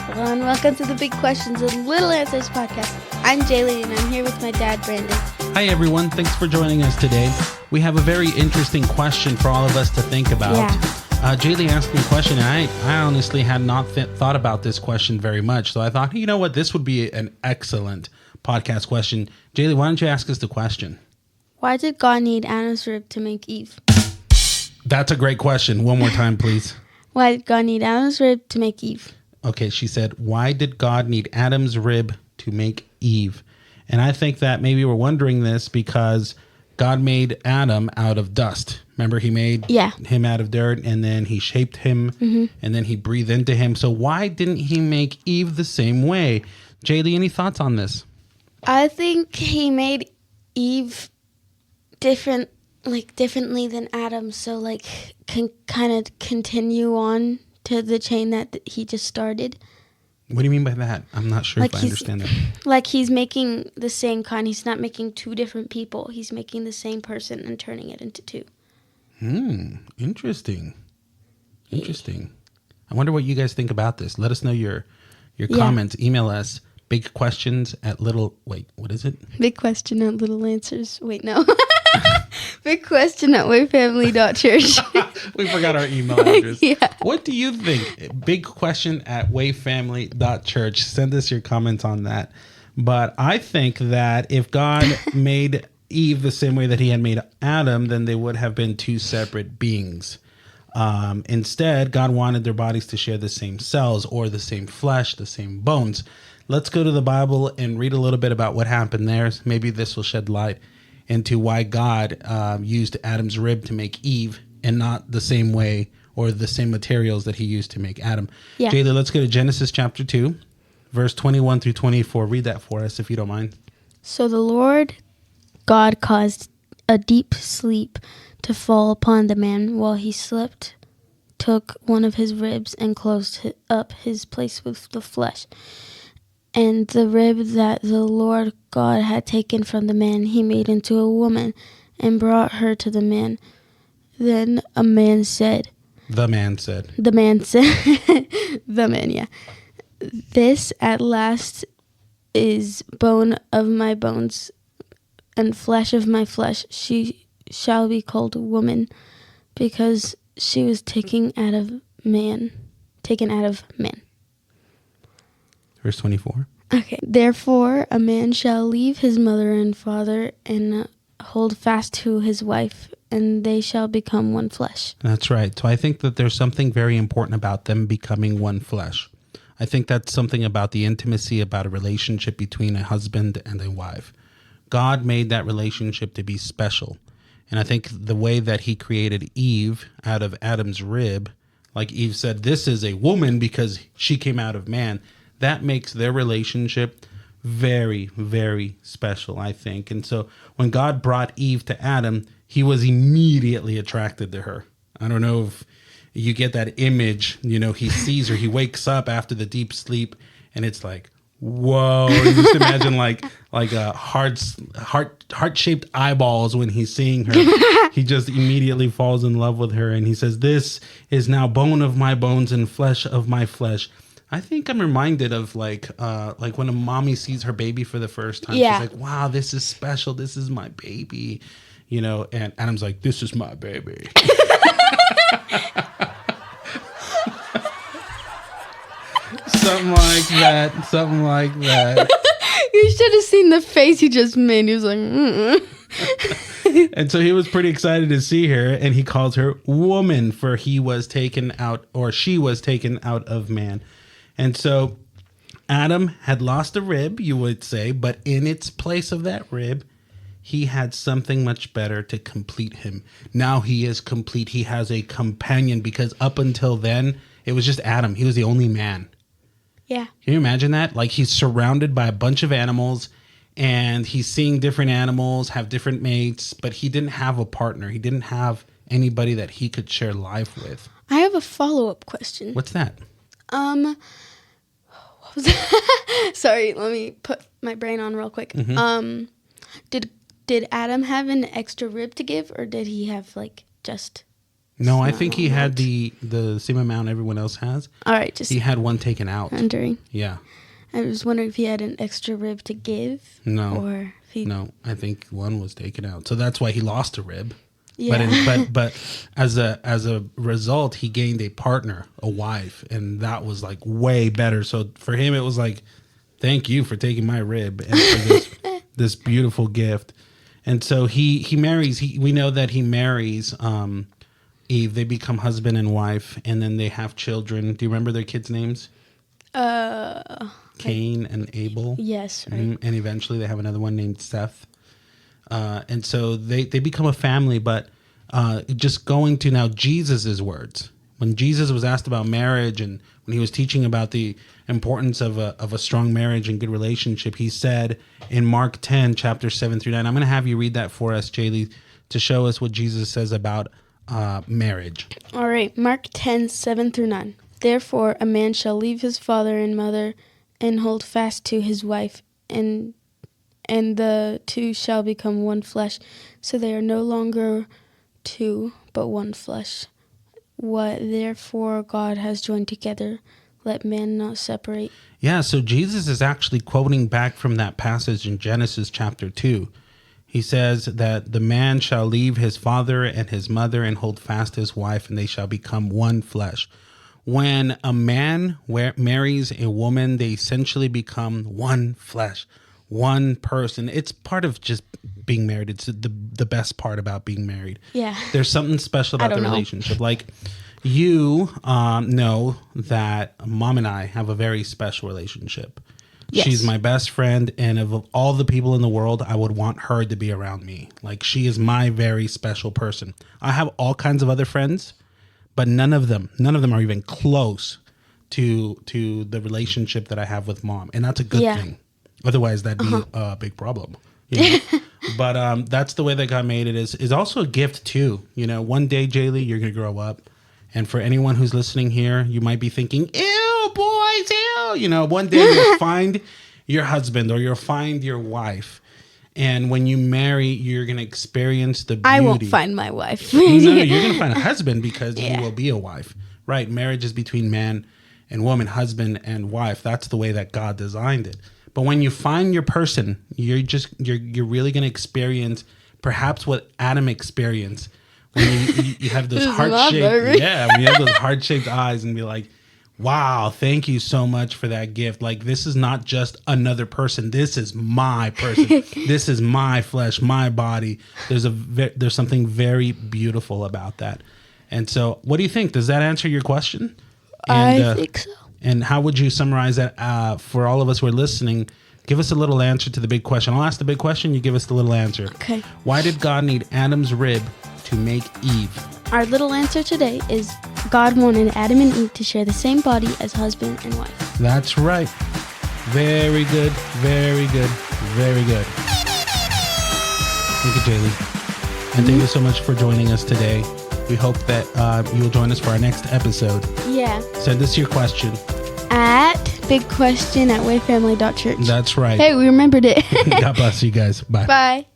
Hello and welcome to the Big Questions and Little Answers podcast. I'm Jaylee and I'm here with my dad, Brandon. Hi everyone, thanks for joining us today. We have a very interesting question for all of us to think about. Yeah. Jaylee asked me a question and I honestly had not thought about this question very much. So I thought, you know what, this would be an excellent podcast question. Jaylee, why don't you ask us the question? Why did God need Adam's rib to make Eve? That's a great question. One more time, please. Why did God need Adam's rib to make Eve? Okay, she said, why did God need Adam's rib to make Eve? And I think that maybe we're wondering this because God made Adam out of dust. Remember, he made him out of dirt, and then he shaped him, and then he breathed into him. So why didn't he make Eve the same way? Jaylee, any thoughts on this? I think he made Eve differently than Adam, so can kind of continue on to the chain that he just started. What do you mean by that? I'm not sure if I understand that. Like he's making the same kind. He's not making two different people. He's making the same person and turning it into two. Interesting. I wonder what you guys think about this. Let us know your comments. Email us Big question at Little Answers. Wait, no. Big question at wayfamily.church. We forgot our email address. Yeah. What do you think? Big question at wayfamily.church. Send us your comments on that. But I think that if God made Eve the same way that he had made Adam, then they would have been two separate beings. Instead, God wanted their bodies to share the same cells or the same flesh, the same bones. Let's go to the Bible and read a little bit about what happened there. Maybe this will shed light into why God used Adam's rib to make Eve and not the same way or the same materials that he used to make Adam. Yeah. Jaylee, let's go to Genesis chapter 2, verse 21 through 24. Read that for us if you don't mind. So the Lord God caused a deep sleep to fall upon the man while he slept, took one of his ribs and closed up his place with the flesh. And the rib that the Lord God had taken from the man, he made into a woman and brought her to the man. Then the man said, this at last is bone of my bones and flesh of my flesh. She shall be called woman because she was taken out of man. Verse 24. Okay. Therefore, a man shall leave his mother and father and hold fast to his wife, and they shall become one flesh. That's right. So I think that there's something very important about them becoming one flesh. I think that's something about the intimacy, about a relationship between a husband and a wife. God made that relationship to be special. And I think the way that he created Eve out of Adam's rib, like Eve said, this is a woman because she came out of man. That makes their relationship very, very special, I think. And so when God brought Eve to Adam, he was immediately attracted to her. I don't know if you get that image, he sees her, he wakes up after the deep sleep, and it's like, whoa. Just imagine like a heart-shaped eyeballs when he's seeing her. He just immediately falls in love with her, and he says, this is now bone of my bones and flesh of my flesh. I think I'm reminded of like when a mommy sees her baby for the first time. Yeah. She's like, wow, this is special. This is my baby. And Adam's like, this is my baby. Something like that. You should have seen the face he just made. He was like, And so he was pretty excited to see her, and he calls her woman, for he was taken out, or she was taken out of man. And so Adam had lost a rib, you would say, but in its place of that rib, he had something much better to complete him. Now he is complete. He has a companion, because up until then, it was just Adam. He was the only man. yeah. Can you imagine that? Like, he's surrounded by a bunch of animals, and he's seeing different animals have different mates, but he didn't have a partner. He didn't have anybody that he could share life with. I have a follow-up question. What's that? What was that? Sorry, let me put my brain on real quick. Mm-hmm. Did Adam have an extra rib to give, or did he have just No, I think he had the same amount everyone else has. All right, just He had one taken out. wondering. Yeah. I was wondering if he had an extra rib to give. No. Or if he... No, I think one was taken out. So that's why he lost a rib. Yeah. But as a result, he gained a partner, a wife, and that was like way better. So for him, it was like, thank you for taking my rib and for this beautiful gift. And so he marries. We know that he marries Eve. They become husband and wife, and then they have children. Do you remember their kids' names? Cain and Abel. Yes, right. And eventually they have another one named Seth. And so they become a family, but just going to now Jesus' words. When Jesus was asked about marriage and when he was teaching about the importance of a strong marriage and good relationship, he said in Mark 10, chapter 7 through 9, I'm going to have you read that for us, Jaylee, to show us what Jesus says about marriage. All right, Mark 10, 7 through 9. Therefore, a man shall leave his father and mother and hold fast to his wife, and the two shall become one flesh. So they are no longer two, but one flesh. What therefore God has joined together, let man not separate. Yeah, so Jesus is actually quoting back from that passage in Genesis chapter 2. He says that the man shall leave his father and his mother and hold fast his wife, and they shall become one flesh. When a man marries a woman, they essentially become one flesh, one person. It's part of just being married. It's the best part about being married. Yeah. There's something special about the relationship. Like you know that Mom and I have a very special relationship. Yes. She's my best friend, and of all the people in the world, I would want her to be around me. Like she is my very special person. I have all kinds of other friends, but none of them are even close to the relationship that I have with Mom, and that's a good thing. Otherwise, that'd be a big problem. You know? But that's the way that God made it. Is also a gift too. You know, one day, Jaylee, you're gonna grow up, and for anyone who's listening here, you might be thinking, "Ew, boys, ew." You know, one day you'll find your husband or you'll find your wife. And when you marry, you're going to experience the beauty. I won't find my wife. No, you're going to find a husband because you will be a wife. Right? Marriage is between man and woman, husband and wife. That's the way that God designed it. But when you find your person, you're really going to experience perhaps what Adam experienced when you have those heart-shaped, when you have those heart-shaped eyes and be like, wow, thank you so much for that gift. Like, this is not just another person. This is my person. This is my flesh, my body. There's something very beautiful about that. And so, what do you think? Does that answer your question? And, I think so. And how would you summarize that for all of us who are listening? Give us a little answer to the big question. I'll ask the big question. You give us the little answer. Okay. Why did God need Adam's rib to make Eve? Our little answer today is God wanted Adam and Eve to share the same body as husband and wife. That's right. Very good. Very good. Very good. Thank you, Jaylee. And thank you so much for joining us today. We hope that you'll join us for our next episode. Yeah. Send us your question. At bigquestion@wayfamily.church. That's right. Hey, we remembered it. God bless you guys. Bye. Bye.